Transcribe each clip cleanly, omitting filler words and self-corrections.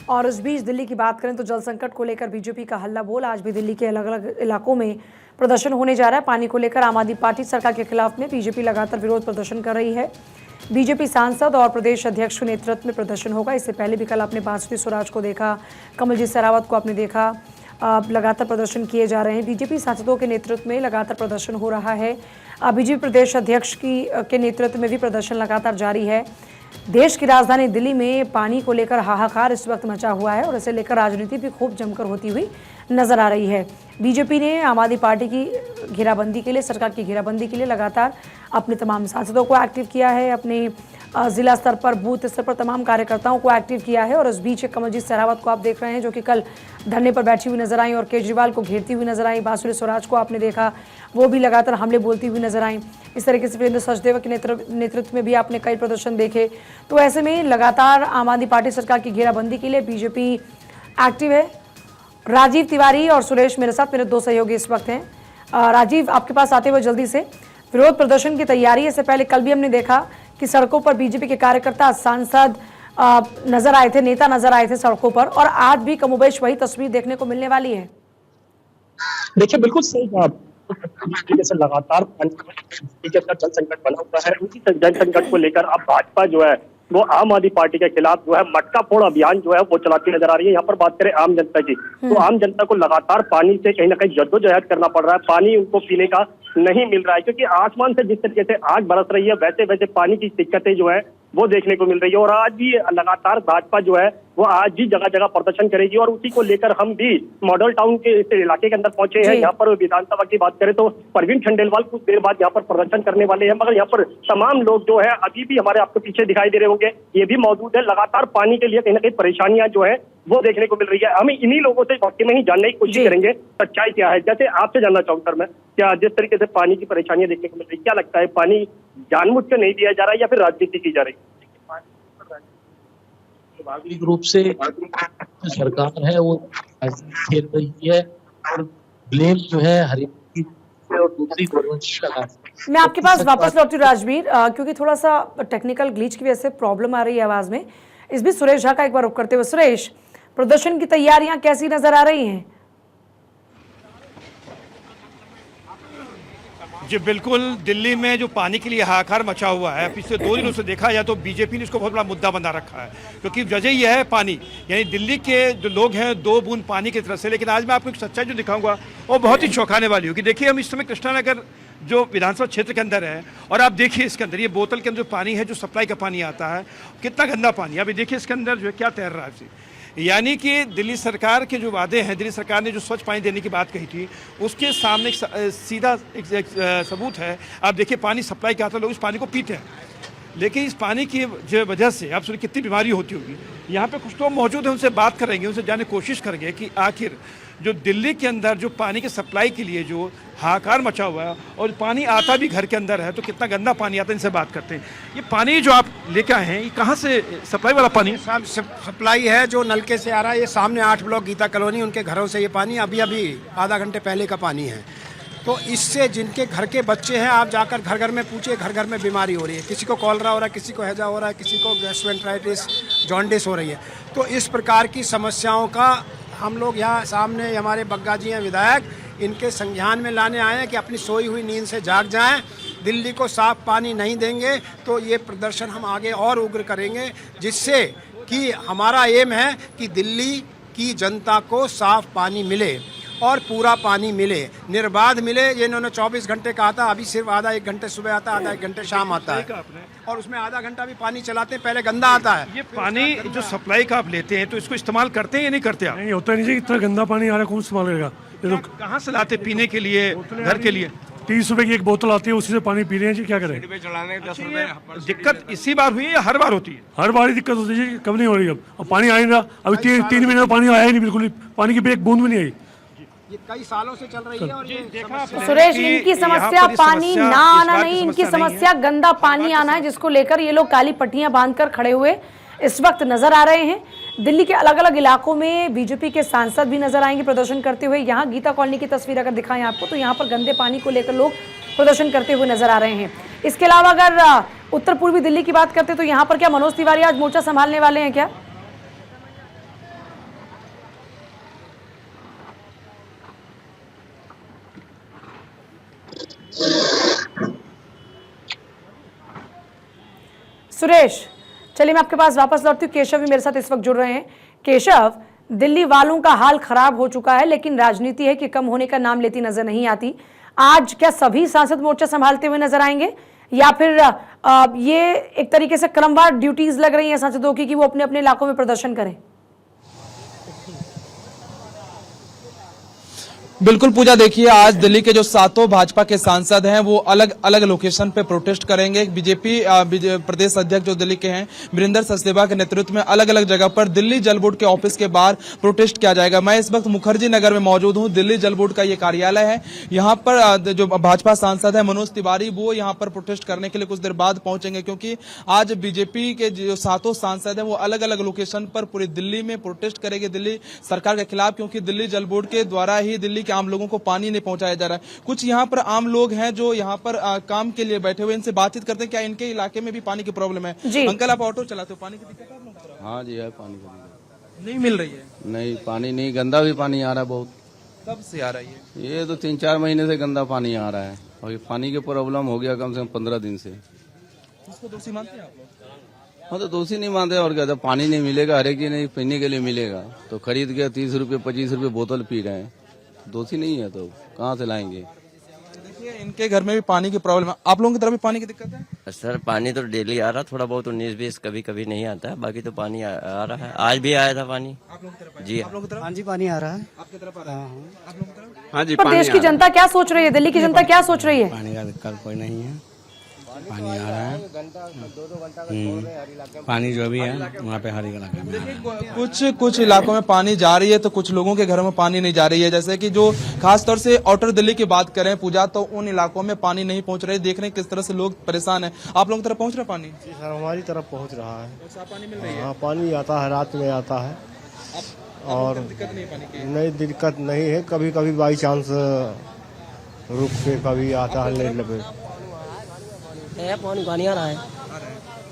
और इस बीच दिल्ली की बात करें तो जल संकट को लेकर बीजेपी का हल्ला बोल आज भी दिल्ली के अलग अलग इलाकों में प्रदर्शन होने जा रहा है। पानी को लेकर आम आदमी पार्टी सरकार के खिलाफ में बीजेपी लगातार विरोध प्रदर्शन कर रही है। बीजेपी सांसद और प्रदेश अध्यक्ष के नेतृत्व में प्रदर्शन होगा। इससे पहले भी कल आपने बांसुरी स्वराज को देखा, कमलजीत शेरावत को आपने देखा। लगातार प्रदर्शन किए जा रहे हैं। बीजेपी सांसदों के नेतृत्व में लगातार प्रदर्शन हो रहा है। बीजेपी प्रदेश अध्यक्ष के नेतृत्व में भी प्रदर्शन लगातार जारी है। देश की राजधानी दिल्ली में पानी को लेकर हाहाकार इस वक्त मचा हुआ है और इसे लेकर राजनीति भी खूब जमकर होती हुई नजर आ रही है। बीजेपी ने आम आदमी पार्टी की घेराबंदी के लिए, सरकार की घेराबंदी के लिए लगातार अपने तमाम सांसदों को एक्टिव किया है, अपने जिला स्तर पर, बूथ स्तर पर तमाम कार्यकर्ताओं को एक्टिव किया है। और इस बीच कमलजीत शेरावत को आप देख रहे हैं जो कि कल धरने पर बैठी हुई नजर आई और केजरीवाल को घेरती हुई नजर आई। बांसुरी स्वराज को आपने देखा, वो भी लगातार हमले बोलती हुई नजर आई। इस तरीके से वीरेंद्र सचदेव के नेतृत्व में भी आपने कई प्रदर्शन देखे। तो ऐसे में लगातार आम आदमी पार्टी सरकार की घेराबंदी के लिए बीजेपी एक्टिव है। राजीव तिवारी और सुरेश मेरे साथ, मेरे दो सहयोगी इस वक्त हैं। राजीव, आपके पास आते हुए जल्दी से विरोध प्रदर्शन की तैयारी। इससे पहले कल भी हमने देखा कि सड़कों पर बीजेपी के कार्यकर्ता, सांसद नजर आए थे, नेता नजर आए थे सड़कों पर, और आज भी कमोबेश वही तस्वीर देखने को मिलने वाली है। देखिए, बिल्कुल सही बात। जैसे लगातार जल संकट बना हुआ है, उसी जल संकट को लेकर अब भाजपा जो है वो आम आदमी पार्टी के खिलाफ जो है मटका फोड़ अभियान जो है वो चलाती नजर आ रही है। यहाँ पर बात करें आम जनता की, तो आम जनता को लगातार पानी से कहीं ना कहीं जद्दोजहद करना पड़ रहा है। पानी उनको पीने का नहीं मिल रहा है, क्योंकि आसमान से जिस तरीके से आग बरस रही है वैसे वैसे पानी की दिक्कतें जो है वो देखने को मिल रही है। और आज भी लगातार भाजपा जो है वो आज भी जगह जगह प्रदर्शन करेगी और उसी को लेकर हम भी मॉडल टाउन के इस इलाके के अंदर पहुंचे हैं। यहाँ पर विधानसभा की बात करें तो परवीन खंडेलवाल कुछ देर बाद यहाँ पर प्रदर्शन करने वाले हैं, मगर यहाँ पर तमाम लोग जो है अभी भी हमारे आपको पीछे दिखाई दे रहे होंगे, ये भी मौजूद है। लगातार पानी के लिए कहीं ना कहीं परेशानियां जो है वो देखने को मिल रही है। हम इन्हीं लोगों से वाकई में ही जानने की कोशिश करेंगे सच्चाई क्या है। जैसे आपसे जानना चाहूंगा सर मैं, क्या जिस तरीके से पानी की परेशानियां देखने को मिल रही है, क्या लगता है पानी जानबूझ कर नहीं दिया जा रहा है या फिर राजनीति की जा रही है? स्वाभाविक रूप से सरकार है वो खेल रही है और ब्लेम जो है हरियाणा की और दूसरी गवर्नमेंट। मैं आपके पास वापस लौटी राजवीर, क्योंकि थोड़ा सा टेक्निकल ग्लिच की वजह से प्रॉब्लम आ रही है आवाज में। इस बीच सुरेश झा का एक बार रुख करते हुए, सुरेश, प्रदर्शन की तैयारियां कैसी नजर आ रही हैं? जी बिल्कुल, दिल्ली में जो पानी के लिए हाहाकार मचा हुआ है, पिछले 2 दिनों से देखा जाए तो बीजेपी ने इसको बहुत बड़ा मुद्दा बना रखा है, क्योंकि वजह यह है पानी, यानी दिल्ली के जो लोग हैं 2 बूंद पानी की तरफ से। लेकिन आज मैं आपको एक सच्चाई जो दिखाऊंगा वो बहुत ही चौंकाने वाली होगी। देखिए, हम इस समय कृष्णानगर जो विधानसभा क्षेत्र के अंदर है और आप देखिए इसके अंदर ये बोतल के अंदर जो पानी है, जो सप्लाई का पानी आता है, कितना गंदा पानी है। अभी देखिए इसके अंदर जो है क्या तैर रहा है। यानी कि दिल्ली सरकार के जो वादे हैं, दिल्ली सरकार ने जो स्वच्छ पानी देने की बात कही थी, उसके सामने एक सीधा सबूत है। आप देखिए पानी सप्लाई का आता है, लोग इस पानी को पीते हैं, लेकिन इस पानी की वजह से आप सुनिए कितनी बीमारी होती होगी। यहाँ पे कुछ लोग मौजूद हैं, उनसे बात करेंगे, उनसे जानने की कोशिश करेंगे कि आखिर जो दिल्ली के अंदर जो पानी की सप्लाई के लिए जो हाहाकार मचा हुआ है और पानी आता भी घर के अंदर है तो कितना गंदा पानी आता है, इनसे बात करते हैं। ये पानी जो आप लेके आए हैं, ये कहाँ से सप्लाई वाला पानी? साहब सप्लाई है जो नलके से आ रहा है। ये सामने 8 ब्लॉक गीता कॉलोनी, उनके घरों से ये पानी अभी आधा घंटे पहले का पानी है। तो इससे जिनके घर के बच्चे हैं, आप जाकर घर घर में पूछिए, घर घर में बीमारी हो रही है। किसी को कॉलरा हो रहा है, किसी को हैजा हो रहा है, किसी को गैस्ट्रोएंटेराइटिस, जॉन्डिस हो रही है। तो इस प्रकार की समस्याओं का हम लोग यहाँ सामने हमारे बग्गा जी हैं विधायक, इनके संज्ञान में लाने आए हैं कि अपनी सोई हुई नींद से जाग जाएं। दिल्ली को साफ पानी नहीं देंगे तो ये प्रदर्शन हम आगे और उग्र करेंगे, जिससे कि हमारा एम है कि दिल्ली की जनता को साफ पानी मिले और पूरा पानी मिले, निर्बाध मिले। ये इन्होंने 24 घंटे कहा था, अभी सिर्फ आधा 1 घंटे सुबह आता है, आधा 1 घंटे शाम आता है, और उसमें आधा घंटा भी पानी चलाते हैं, पहले गंदा आता है। ये पानी जो सप्लाई का आप लेते हैं तो इसको इस्तेमाल करते हैं या नहीं करते आप? नहीं होता नहीं जी, इतना गंदा पानी आ रहा है, कौन इस्तेमाल करेगा? ये तो कहाँ से लाते पीने के लिए, घर के लिए? 30 रुपए की एक बोतल आती है, उसी से पानी पी रहे हैं जी, क्या करें? दिक्कत इसी बार हुई है या हर बार होती है? हर बार ही दिक्कत होती है जी, कब नहीं हो रही। अब पानी आ नहीं रहा, अभी 3 महीने में पानी आया ही नहीं, बिल्कुल पानी की एक बूंद भी नहीं आई। ये कई सालों से चल रही है। और ये सुरेश, इनकी समस्या पानी ना आना नहीं, इनकी समस्या गंदा पानी आना है, जिसको लेकर ये लोग काली पट्टियां बांधकर खड़े हुए इस वक्त नजर आ रहे हैं। दिल्ली के अलग अलग इलाकों में बीजेपी के सांसद भी नजर आएंगे प्रदर्शन करते हुए। यहाँ गीता कॉलोनी की तस्वीर अगर दिखाएं आपको, तो यहाँ पर गंदे पानी को लेकर लोग प्रदर्शन करते हुए नजर आ रहे हैं। इसके अलावा अगर उत्तर पूर्वी दिल्ली की बात करते तो यहाँ पर क्या मनोज तिवारी आज मोर्चा संभालने वाले हैं क्या? सुरेश, चलिए मैं आपके पास वापस लौटती हूँ। केशव भी मेरे साथ इस वक्त जुड़ रहे हैं। केशव, दिल्ली वालों का हाल खराब हो चुका है, लेकिन राजनीति है कि कम होने का नाम लेती नजर नहीं आती। आज क्या सभी सांसद मोर्चा संभालते हुए नजर आएंगे, या फिर ये एक तरीके से क्रमवार ड्यूटीज लग रही हैं सांसदों की कि वो अपने अपने इलाकों में प्रदर्शन करें? बिल्कुल पूजा, देखिए आज दिल्ली के जो 7 भाजपा के सांसद हैं वो अलग अलग लोकेशन पे प्रोटेस्ट करेंगे। बीजेपी प्रदेश अध्यक्ष जो दिल्ली के हैं वीरेंद्र सचदेवा के नेतृत्व में अलग अलग जगह पर दिल्ली जल बोर्ड के ऑफिस के बाहर प्रोटेस्ट किया जाएगा। मैं इस वक्त मुखर्जी नगर में मौजूद हूं। दिल्ली जल बोर्ड का ये कार्यालय है। यहाँ पर जो भाजपा सांसद है मनोज तिवारी, वो यहाँ पर प्रोटेस्ट करने के लिए कुछ देर बाद पहुंचेंगे, क्योंकि आज बीजेपी के जो 7 सांसद हैं वो अलग अलग लोकेशन पर पूरी दिल्ली में प्रोटेस्ट करेंगे दिल्ली सरकार के खिलाफ, क्योंकि दिल्ली जल बोर्ड के द्वारा ही दिल्ली आम लोगों को पानी नहीं पहुंचाया जा रहा है। कुछ यहाँ पर आम लोग हैं जो यहाँ पर काम के लिए बैठे हुए, इनसे बातचीत करते हैं क्या इनके इलाके में भी पानी की प्रॉब्लम है। अंकल, आप ऑटो चलाते हो, पानी की दिक्कत है? हाँ जी, है पानी की दिक्कत। नहीं मिल रही है? नहीं, पानी नहीं, गंदा भी पानी आ रहा है बहुत। कब से आ रही है? ये तो 3-4 महीने से गंदा पानी आ रहा है और ये पानी की प्रॉब्लम हो गया कम से कम 15 दिन से। इसको दोषी मानते हैं आप लोग? हाँ, तो दोषी नहीं मानते और क्या, जब पानी नहीं मिलेगा, हर एक चीज नहीं पीने के लिए मिलेगा तो खरीद के 30 रुपये 25 रुपये बोतल पी रहे हैं। दोषी नहीं है तो कहाँ से लाएंगे। देखिए इनके घर में भी पानी की प्रॉब्लम है। आप लोगों की तरफ भी पानी की दिक्कत है? सर पानी तो डेली आ रहा, थोड़ा बहुत 19-20 कभी कभी नहीं आता है, बाकी तो पानी आ रहा है। आज भी आया था पानी। आप लोगों की तरफ? जी आप लोगों की तरफ? हाँ जी, पानी आ रहा है। आपकी तरफ आ रहा है? आप लोगों की तरफ? हाँ जी, पर देश की जनता क्या सोच रही है, दिल्ली की जनता क्या सोच रही है? पानी का दिक्कत कोई नहीं है, पानी आ रहा है। पानी जो भी है वहाँ पे हर इलाके में कुछ इलाकों में पानी जा रही है तो कुछ लोगों के घरों में पानी नहीं जा रही है। जैसे कि जो खासतौर से आउटर दिल्ली की बात करें पूजा, तो उन इलाकों में पानी नहीं पहुंच रही। देख रहे हैं किस तरह से लोग परेशान हैं। आप लोगों की तरफ पहुंच रहा पानी? जी सर, हमारी तरफ पहुँच रहा है। पानी मिल रही है? हाँ, पानी आता है, रात में आता है और दिक्कत नहीं है पानी की? नहीं, दिक्कत नहीं है। कभी कभी बाई चांस रुक के कभी आता है, लेट लगे। पानी आ रहा है।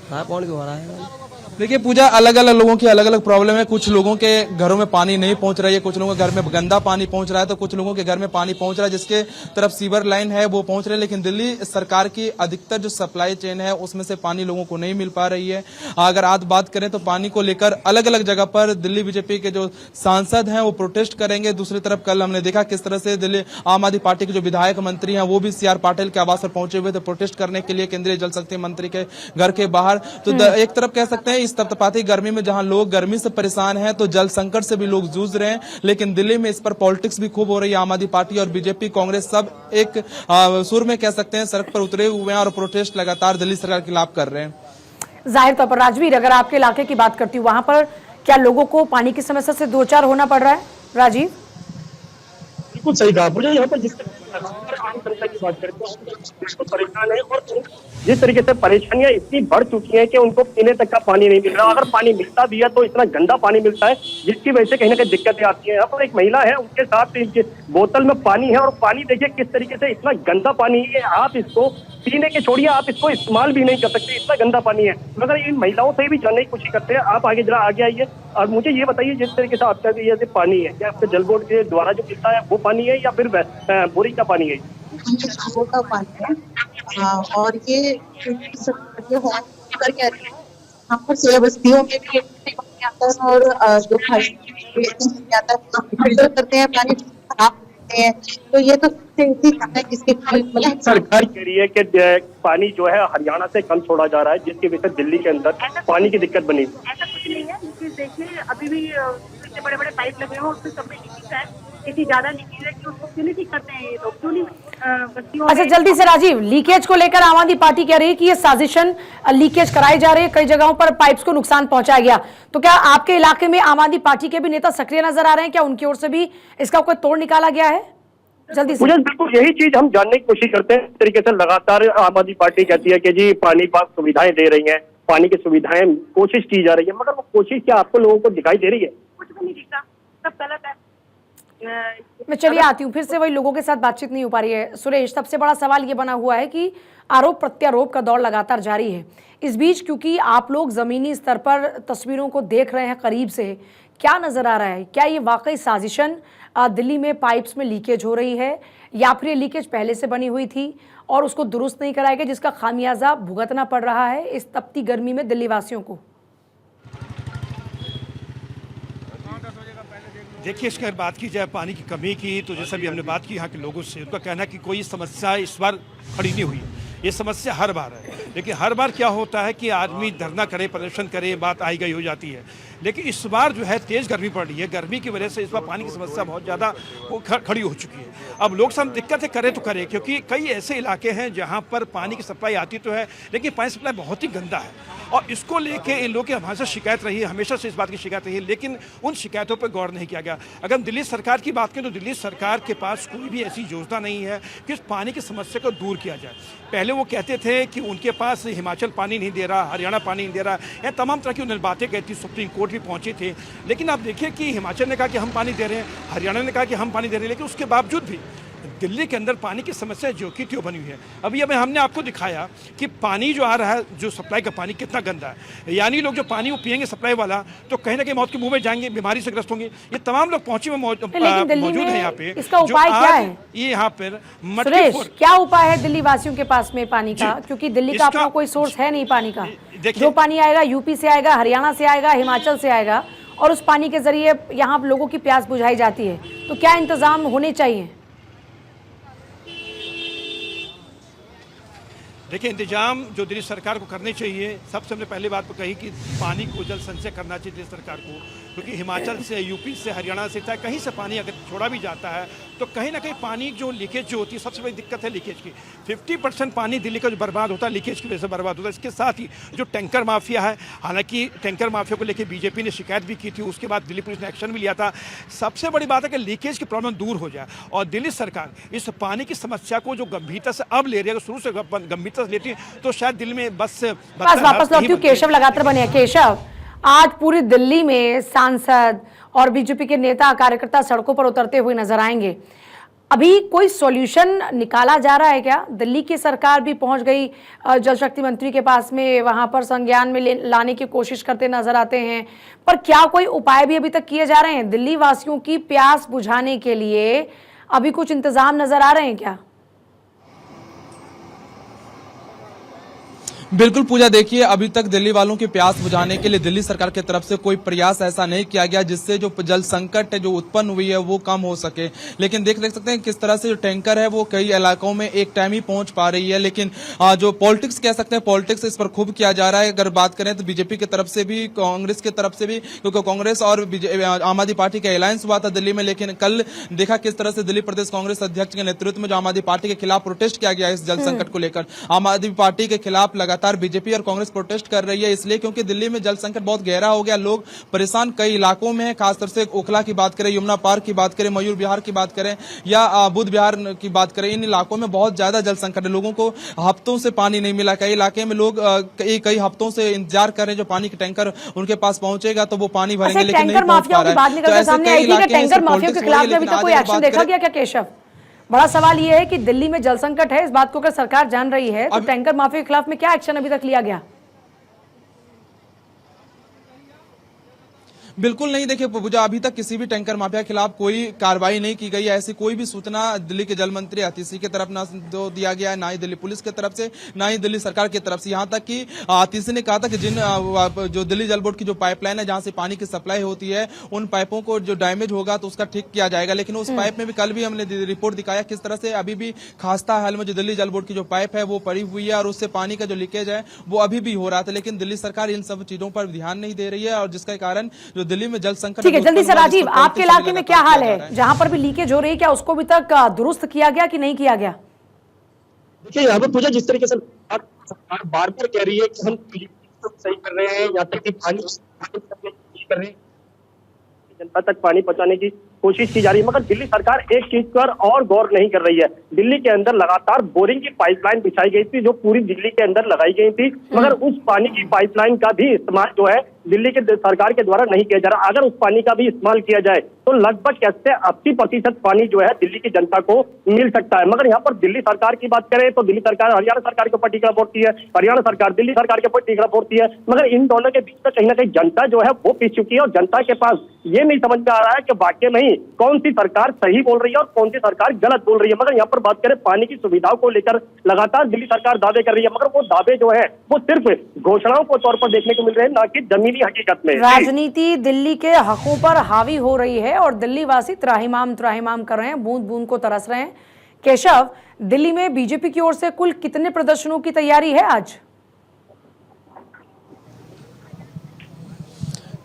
हाँ, पानी क्यों आ रहा है? देखिए पूजा, अलग अलग लोगों की अलग अलग प्रॉब्लम है। कुछ लोगों के घरों में पानी नहीं पहुंच रही है, कुछ लोगों के घर में गंदा पानी पहुंच रहा है, तो कुछ लोगों के घर में पानी पहुंच रहा है जिसके तरफ सीवर लाइन है वो पहुंच रही है। लेकिन दिल्ली सरकार की अधिकतर जो सप्लाई चेन है उसमें से पानी लोगों को नहीं मिल पा रही है। अगर आज बात करें तो पानी को लेकर अलग अलग जगह पर दिल्ली बीजेपी के जो सांसद हैं वो प्रोटेस्ट करेंगे। दूसरी तरफ कल हमने देखा किस तरह से दिल्ली आम आदमी पार्टी के जो विधायक मंत्री हैं वो भी CR पाटिल के आवास पर पहुंचे हुए थे प्रोटेस्ट करने के लिए केंद्रीय जल शक्ति मंत्री के घर के बाहर। तो एक तरफ कह सकते हैं इस तपतपाती गर्मी में जहां लोग गर्मी से परेशान हैं तो जल संकट से भी लोग जूझ रहे हैं। लेकिन दिल्ली में इस पर पॉलिटिक्स भी खूब हो रही है। आम आदमी पार्टी और बीजेपी कांग्रेस सब एक सुर में कह सकते हैं सड़क पर उतरे हुए हैं और प्रोटेस्ट लगातार दिल्ली सरकार के खिलाफ कर रहे हैं। जाहिर तौर पर राजवीर, अगर आपके इलाके की बात करती हूँ, वहां पर क्या लोगों को पानी की समस्या से दो चार होना पड़ रहा है? राजीव, बिल्कुल सही कहा मुझे। यहाँ पर जिस आम जनता की बात करते हैं बिल्कुल परेशान है और जिस तरीके से परेशानियां इतनी बढ़ चुकी हैं कि उनको पीने तक का पानी नहीं मिल रहा। अगर पानी मिलता भी है तो इतना गंदा पानी मिलता है जिसकी वजह से कहीं ना कहीं दिक्कतें आती हैं। यहाँ पर एक महिला है, उनके साथ बोतल में पानी है और पानी देखिए किस तरीके से इतना गंदा पानी है, आप इसको पीने के छोड़िए, आप इसको इस्तेमाल भी नहीं कर सकते, इतना गंदा पानी है। मगर इन महिलाओं से भी जानने की कोशिश करते हैं। आप आगे जरा आगे आइए और मुझे ये बताइए जिस तरीके से आपका ये पानी है, क्या आपके जल बोर्ड के द्वारा जो मिलता है वो पानी है या फिर बोरी का पानी है? का पानी है और ये करके यहाँ पर सेवा बस्तियों में भी पानी आता है और जो आता है फिल्टर करते हैं, पानी खराब करते हैं। तो ये तो इसके सरकार कह रही है कि पानी जो है हरियाणा से कम छोड़ा जा रहा है जिसकी वजह से दिल्ली के अंदर पानी की दिक्कत बनी। ऐसा कुछ नहीं है, देखिए अभी भी इतने बड़े बड़े पाइप लगे हुए उसमें सब में लीकेज है, इतनी ज्यादा लीकेज है कि उसको क्यों नहीं ठीक करते हैं ये लोग, क्यों नहीं बस्तियों में। अच्छा जल्दी से राजीव, लीकेज को लेकर आम आदमी पार्टी कह रही है कि ये साजिशन लीकेज कराई जा रही है, कई जगहों पर पाइप्स को नुकसान पहुंचाया गया। तो क्या आपके इलाके में आम आदमी पार्टी के भी नेता सक्रिय नजर आ रहे हैं? क्या उनकी ओर से भी इसका कोई तोड़ निकाला गया है? जल्दी से। मुझे बिल्कुल यही चीज हम जानने की कोशिश करते हैं। इस तरीके से लगातार आम आदमी पार्टी कहती है कि जी पानी पाक सुविधाएं दे रही हैं, पानी की सुविधाएं कोशिश की जा रही है, मगर वो कोशिश क्या आपको लोगों को दिखाई दे रही है? कुछ भी नहीं दिखता, सब गलत है। मैं चलिए आती हूँ, फिर से वही लोगों के साथ बातचीत नहीं हो पा रही है। सुरेश, सबसे बड़ा सवाल ये बना हुआ है कि आरोप प्रत्यारोप का दौर लगातार जारी है। इस बीच क्योंकि आप लोग जमीनी स्तर पर तस्वीरों को देख रहे हैं करीब से, क्या नजर आ रहा है? क्या ये वाकई साजिशन दिल्ली में पाइप्स में लीकेज हो रही है, या फिर ये लीकेज पहले से बनी हुई थी और उसको दुरुस्त नहीं कराया गया, जिसका खामियाजा भुगतना पड़ रहा है इस तपती गर्मी में दिल्ली वासियों को? देखिए, इसकी अगर बात की जाए पानी की कमी की, तो जैसा भी हमने बात की यहाँ के लोगों से, उनका कहना है कि कोई समस्या इस बार खड़ी नहीं हुई। ये समस्या हर बार है, लेकिन हर बार क्या होता है कि आदमी धरना करे, प्रदर्शन करे, बात आई गई हो जाती है। लेकिन इस बार जो है तेज़ गर्मी पड़ रही है, गर्मी की वजह से इस बार पानी की समस्या बहुत ज़्यादा खड़ी हो चुकी है। अब लोग सब दिक्कतें करें तो करें, क्योंकि कई ऐसे इलाके हैं जहाँ पर पानी की सप्लाई आती तो है, लेकिन पानी सप्लाई बहुत ही गंदा है, और इसको लेके इन लोगों की हमारे से शिकायत रही है, हमेशा से इस बात की शिकायत रही है, लेकिन उन शिकायतों पर गौर नहीं किया गया। अगर हम दिल्ली सरकार की बात करें तो दिल्ली सरकार के पास कोई भी ऐसी योजना नहीं है कि इस पानी की समस्या को दूर किया जाए। पहले वो कहते थे कि उनके पास हिमाचल पानी नहीं दे रहा, हरियाणा पानी नहीं दे रहा, या तमाम तरह की उन्हें बातें कहती, सुप्रीम कोर्ट भी पहुंची थी। लेकिन आप देखिए कि हिमाचल ने कहा कि हम पानी दे रहे हैं, हरियाणा ने कहा कि हम पानी दे रहे हैं, लेकिन उसके बावजूद भी दिल्ली के अंदर पानी की समस्या जो की त्यों बनी हुई है। अभी हमने आपको दिखाया कि पानी जो आ रहा है, जो सप्लाई का पानी कितना गंदा है, यानी लोग जो पानी वो पियेंगे सप्लाई वाला, तो कहीं ना कहीं मौत के मुंह में जाएंगे, बीमारी से ग्रस्त होंगे। ये तमाम लोग पहुंचे मौजूद है यहाँ पे। इसका उपाय क्या है? ये यहाँ पर क्या उपाय है दिल्ली वासियों के पास में पानी का? क्योंकि दिल्ली का अपना कोई सोर्स है नहीं पानी का। जो पानी आएगा यूपी से आएगा, हरियाणा से आएगा, हिमाचल से आएगा, और उस पानी के जरिए यहाँ लोगों की प्यास बुझाई जाती है। तो क्या इंतजाम होने चाहिए? देखिए, इंतजाम जो दिल्ली सरकार को करने चाहिए, सबसे हमने पहले बात तो कही कि पानी को जल संचय करना चाहिए दिल्ली सरकार को, क्योंकि हिमाचल से, यूपी से, हरियाणा से, चाहे कहीं से पानी अगर छोड़ा भी जाता है तो कहीं ना कहीं पानी जो लीकेज जो होती है, सबसे बड़ी दिक्कत है लीकेज की। 50% पानी दिल्ली का जो बर्बाद होता है लीकेज की वजह से बर्बाद होता है। इसके साथ ही जो टैंकर माफिया है, हालांकि टैंकर माफिया को लेकर बीजेपी ने शिकायत भी की थी, उसके बाद दिल्ली पुलिस ने एक्शन भी लिया था। सबसे बड़ी बात है कि लीकेज की प्रॉब्लम दूर हो जाए, और दिल्ली सरकार इस पानी की समस्या को जो गंभीरता से अब ले रही है, शुरू से गंभीरता से लेती है, तो शायद दिल्ली में बस वापस लौटती हूँ। केशव लगातार बने हैं। केशव, आज पूरी दिल्ली में सांसद और बीजेपी के नेता कार्यकर्ता सड़कों पर उतरते हुए नजर आएंगे। अभी कोई सॉल्यूशन निकाला जा रहा है क्या? दिल्ली की सरकार भी पहुंच गई जल शक्ति मंत्री के पास में, वहां पर संज्ञान में लाने की कोशिश करते नजर आते हैं, पर क्या कोई उपाय भी अभी तक किए जा रहे हैं दिल्ली वासियों की प्यास बुझाने के लिए? अभी कुछ इंतजाम नजर आ रहे हैं क्या? बिल्कुल पूजा, देखिए अभी तक दिल्ली वालों की प्यास बुझाने के लिए दिल्ली सरकार की तरफ से कोई प्रयास ऐसा नहीं किया गया जिससे जो जल संकट जो उत्पन्न हुई है वो कम हो सके। लेकिन देख सकते हैं किस तरह से जो टैंकर है वो कई इलाकों में एक टाइम ही पहुंच पा रही है। लेकिन जो पॉलिटिक्स कह सकते हैं, पॉलिटिक्स इस पर खूब किया जा रहा है। अगर बात करें तो बीजेपी की तरफ से भी, कांग्रेस की तरफ से भी, क्योंकि कांग्रेस और आम आदमी पार्टी का अलायंस हुआ था दिल्ली में। लेकिन कल देखा किस तरह से दिल्ली प्रदेश कांग्रेस अध्यक्ष के नेतृत्व में जो आम आदमी पार्टी के खिलाफ प्रोटेस्ट किया गया इस जल संकट को लेकर। आम आदमी पार्टी के खिलाफ लगातार बीजेपी और कांग्रेस प्रोटेस्ट कर रही है, इसलिए क्योंकि दिल्ली में जल संकट बहुत गहरा हो गया। लोग परेशान कई इलाकों में हैं, खासतौर से ओखला की बात करें, यमुना पार्क की बात करें, मयूर विहार की बात करें या बुद्ध विहार की बात करें, इन इलाकों में बहुत ज्यादा जल संकट है। लोगों को हफ्तों से पानी नहीं मिला। कई इलाके में लोग कई हफ्तों से इंतजार कर रहे हैं जो पानी के टैंकर उनके पास पहुंचेगा तो वो पानी भरेंगे, लेकिन नहीं पहुंच पा रहा है। तो ऐसे कई इलाके हैं, टैंकर माफिया के खिलाफ अभी तक कोई एक्शन देखा गया क्या केशव? बड़ा सवाल यह है कि दिल्ली में जल संकट है, इस बात को अगर सरकार जान रही है तो टैंकर माफिया के खिलाफ में क्या एक्शन अभी तक लिया गया? बिल्कुल नहीं। देखिए पूजा, अभी तक किसी भी टैंकर माफिया के खिलाफ कोई कार्रवाई नहीं की गई है। ऐसी कोई भी सूचना दिल्ली के जल मंत्री आतिशी की तरफ ना तो दिया गया है, ना ही दिल्ली पुलिस की तरफ से, ना ही दिल्ली सरकार की तरफ से। यहाँ तक कि आतिशी ने कहा था कि जो दिल्ली जल बोर्ड की जो पाइपलाइन है जहाँ से पानी की सप्लाई होती है, उन पाइपों को जो डैमेज होगा तो उसका ठीक किया जाएगा। लेकिन उस पाइप में भी कल भी हमने रिपोर्ट दिखाया किस तरह से अभी भी खास्ता हाल में जो दिल्ली जल बोर्ड की जो पाइप है वो पड़ी हुई है, और उससे पानी का जो लीकेज है वो अभी भी हो रहा था। लेकिन दिल्ली सरकार इन सब चीजों पर ध्यान नहीं दे रही है, और जिसके कारण जो दिल्ली में जल संकट। ठीक है, जल्दी से राजीव, आपके इलाके में क्या हाल है? जहां पर भी लीकेज हो रही है, क्या उसको भी तक दुरुस्त किया गया कि नहीं किया गया? देखिए, यहाँ पर पूजा जिस तरीके से सरकार बार बार कह रही है कि हम सही कर रहे हैं, यहाँ तक कि पानी कर रहे हैं, जनता तक पानी पहुंचाने की कोशिश की जा रही है, मगर दिल्ली सरकार एक चीज पर और गौर नहीं कर रही है। दिल्ली के अंदर लगातार बोरिंग की पाइपलाइन बिछाई गई थी जो पूरी दिल्ली के अंदर लगाई गई थी, मगर उस पानी की पाइपलाइन का भी इस्तेमाल जो है दिल्ली के सरकार के द्वारा नहीं किया जा रहा। अगर उस पानी का भी इस्तेमाल किया जाए तो लगभग 80% पानी जो है दिल्ली की जनता को मिल सकता है। मगर यहाँ पर दिल्ली सरकार की बात करें तो दिल्ली सरकार हरियाणा सरकार के ऊपर टीका फोड़ती है, हरियाणा सरकार दिल्ली सरकार के ऊपर टीका फोड़ती है। मगर इन दोनों के बीच में कहीं ना कहीं जनता जो है वो पिस चुकी है और जनता के पास ये नहीं समझ में आ रहा है कि वाकई में ही कौन सी सरकार सही बोल रही है और कौन सी सरकार गलत बोल रही है। मगर यहाँ पर बात करें पानी की सुविधाओं को लेकर लगातार दिल्ली सरकार दावे कर रही है, मगर वो दावे जो है वो सिर्फ घोषणाओं के तौर पर देखने को मिल रहे हैं, ना कि जमीनी हकीकत में। राजनीति दिल्ली के हकों पर हावी हो रही है और दिल्ली वासी त्राहिमाम त्राहिमाम कर रहे हैं, बूंद बूंद को तरस रहे हैं। केशव, दिल्ली में बीजेपी की ओर से कुल कितने प्रदर्शनों की तैयारी है आज?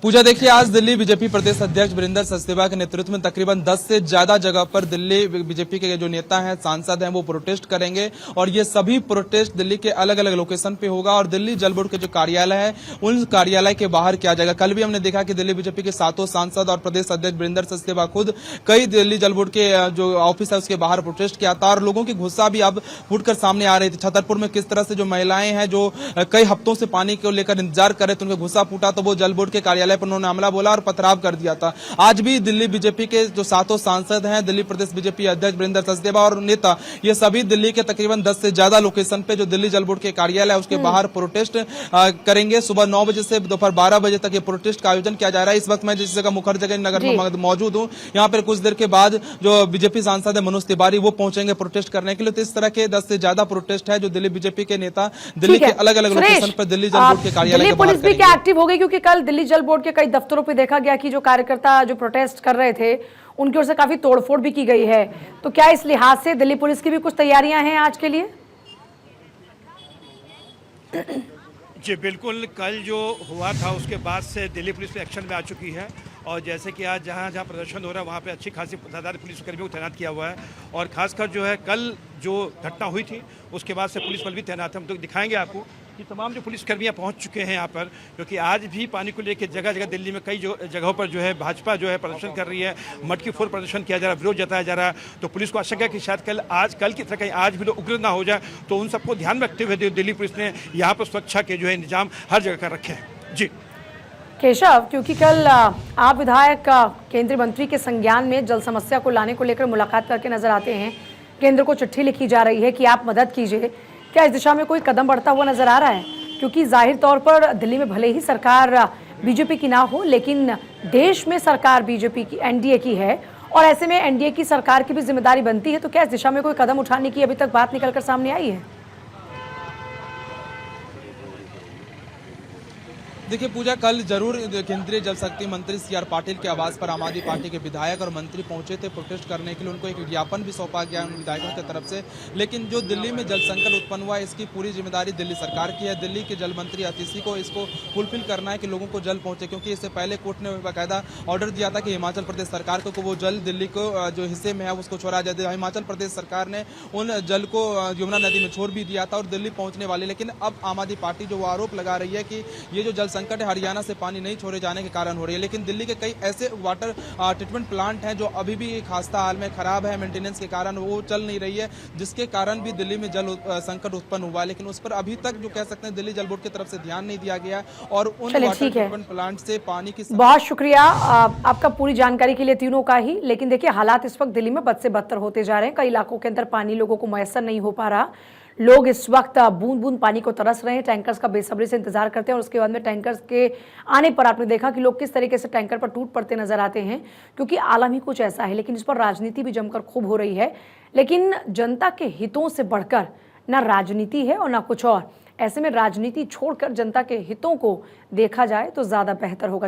पूजा, देखिए आज दिल्ली बीजेपी प्रदेश अध्यक्ष वीरेंद्र सचदेवा के नेतृत्व में तकरीबन 10 से ज्यादा जगह पर दिल्ली बीजेपी के जो नेता हैं, सांसद हैं, वो प्रोटेस्ट करेंगे और ये सभी प्रोटेस्ट दिल्ली के अलग अलग लोकेशन पे होगा और दिल्ली जल बोर्ड के जो कार्यालय है उन कार्यालय के बाहर किया जाएगा। कल भी हमने देखा कि दिल्ली बीजेपी के 7 सांसद और प्रदेश अध्यक्ष वीरेंद्र सचदेवा खुद कई दिल्ली जल बोर्ड के जो ऑफिस है उसके बाहर प्रोटेस्ट किया था और लोगों की गुस्सा भी अब फूटकर सामने आ रही थी। छतरपुर में किस तरह से जो महिलाएं हैं जो कई हफ्तों से पानी को लेकर इंतजार कर रहे थे, उनका गुस्सा फूटा तो वो जल बोर्ड के कार्यालय पर उन्होंने हमला बोला और पथराव कर दिया था। आज भी दिल्ली बीजेपी के जो 7 सांसद हैं, दिल्ली प्रदेश बीजेपी अध्यक्ष वीरेंद्र सचदेवा और नेता, ये सभी दिल्ली के तकरीबन 10 से ज्यादा लोकेशन पे जो दिल्ली जल बोर्ड के कार्यालय है उसके बाहर प्रोटेस्ट करेंगे। सुबह 9 बजे से दोपहर 12 बजे तक ये प्रोटेस्ट का आयोजन किया जा रहा है। इस वक्त मैं जिस जगह मुखर्जी नगर में मौजूद हूँ, यहाँ पर कुछ देर के बाद जो बीजेपी सांसद है मनोज तिवारी वो पहुंचेंगे प्रोटेस्ट करने के लिए। तो इस तरह के 10 से ज्यादा प्रोटेस्ट है जो दिल्ली बीजेपी के नेता दिल्ली के अलग अलग लोकेशन पर दिल्ली जल बोर्ड के कार्यालय के बाहर पुलिस भी क्या एक्टिव हो गई? क्योंकि कल दिल्ली जल बोर्ड के कई दफ्तरों पर देखा गया कि जो कार्यकर्ता जो प्रोटेस्ट कर रहे थे उनकी ओर से काफी तोड़फोड़ भी की गई है। तो क्या इस लिहाज से दिल्ली पुलिस की भी कुछ तैयारियां हैं आज के लिए? जी बिल्कुल, कल जो हुआ था उसके बाद से दिल्ली पुलिस पे एक्शन में आ चुकी है और जैसे कि आज जहाँ जहाँ प्रदर्शन हो रहा है वहाँ पे अच्छी खासी तादाद पुलिसकर्मियों को तैनात किया हुआ है और खासकर जो है कल जो घटना हुई थी उसके बाद से पुलिस बल भी तैनात है। हम तो दिखाएंगे आपको कि तमाम जो पुलिसकर्मियाँ पहुँच चुके हैं यहाँ पर, क्योंकि आज भी पानी को लेकर जगह जगह दिल्ली में कई जो जगहों पर जो है भाजपा जो है प्रदर्शन कर रही है, मटकी फोड़ प्रदर्शन किया जा रहा है, विरोध जताया जा रहा है। तो पुलिस को आशंका है कि शायद कल की तरह कहीं आज भी लोग उग्र ना हो जाए, तो उन सबको ध्यान में रखते हुए दिल्ली पुलिस ने यहाँ पर सुरक्षा के जो है इंतजाम हर जगह कर रखे हैं। जी केशव, क्योंकि कल आप विधायक केंद्रीय मंत्री के संज्ञान में जल समस्या को लाने को लेकर मुलाकात करके नजर आते हैं, केंद्र को चिट्ठी लिखी जा रही है कि आप मदद कीजिए, क्या इस दिशा में कोई कदम बढ़ता हुआ नजर आ रहा है? क्योंकि जाहिर तौर पर दिल्ली में भले ही सरकार बीजेपी की ना हो, लेकिन देश में सरकार बीजेपी की एनडीए की है और ऐसे में एनडीए की सरकार की भी जिम्मेदारी बनती है। तो क्या इस दिशा में कोई कदम उठाने की अभी तक बात निकलकर सामने आई है? देखिए पूजा, कल जरूर केंद्रीय जल शक्ति मंत्री CR पाटिल के आवास पर आम आदमी पार्टी के विधायक और मंत्री पहुंचे थे प्रोटेस्ट करने के लिए। उनको एक ज्ञापन भी सौंपा गया उन विधायकों की तरफ से। लेकिन जो दिल्ली में जल संकट उत्पन्न हुआ है इसकी पूरी जिम्मेदारी दिल्ली सरकार की है। दिल्ली के जल मंत्री अतिशी को इसको फुलफिल करना है कि लोगों को जल पहुंचे, क्योंकि इससे पहले कोर्ट ने बाकायदा ऑर्डर दिया था कि हिमाचल प्रदेश सरकार को वो जल दिल्ली को जो हिस्से में है उसको छोड़ा जाए। हिमाचल प्रदेश सरकार ने उन जल को यमुना नदी में छोड़ भी दिया था और दिल्ली पहुंचने वाली। लेकिन अब आम आदमी पार्टी जो आरोप लगा रही है कि ये जो जल संकट है हरियाणा से पानी नहीं छोड़े जाने के कारण हो रही है। लेकिन दिल्ली के कई ऐसे वाटर ट्रीटमेंट प्लांट हैं जो अभी भी खस्ता हाल में खराब है, मेंटेनेंस के कारण वो चल नहीं रही है, जिसके कारण भी दिल्ली में जल संकट उत्पन्न हुआ है। लेकिन उस पर अभी तक जो कह सकते हैं दिल्ली जल बोर्ड की तरफ से ध्यान नहीं दिया गया और उन वाटर ट्रीटमेंट प्लांट से पानी की बहुत शुक्रिया आपका पूरी जानकारी के लिए तीनों का ही। लेकिन देखिए हालात इस वक्त दिल्ली में बद से बदतर होते जा रहे हैं। कई इलाकों के अंदर पानी लोगों को मैसर नहीं हो पा रहा। लोग इस वक्त बूंद बूंद पानी को तरस रहे हैं, टैंकर्स का बेसब्री से इंतजार करते हैं और उसके बाद में टैंकर्स के आने पर आपने देखा कि लोग किस तरीके से टैंकर पर टूट पड़ते नजर आते हैं, क्योंकि आलम ही कुछ ऐसा है। लेकिन इस पर राजनीति भी जमकर खूब हो रही है। लेकिन जनता के हितों से बढ़कर ना राजनीति है और ना कुछ और। ऐसे में राजनीति छोड़कर जनता के हितों को देखा जाए तो ज्यादा बेहतर होगा।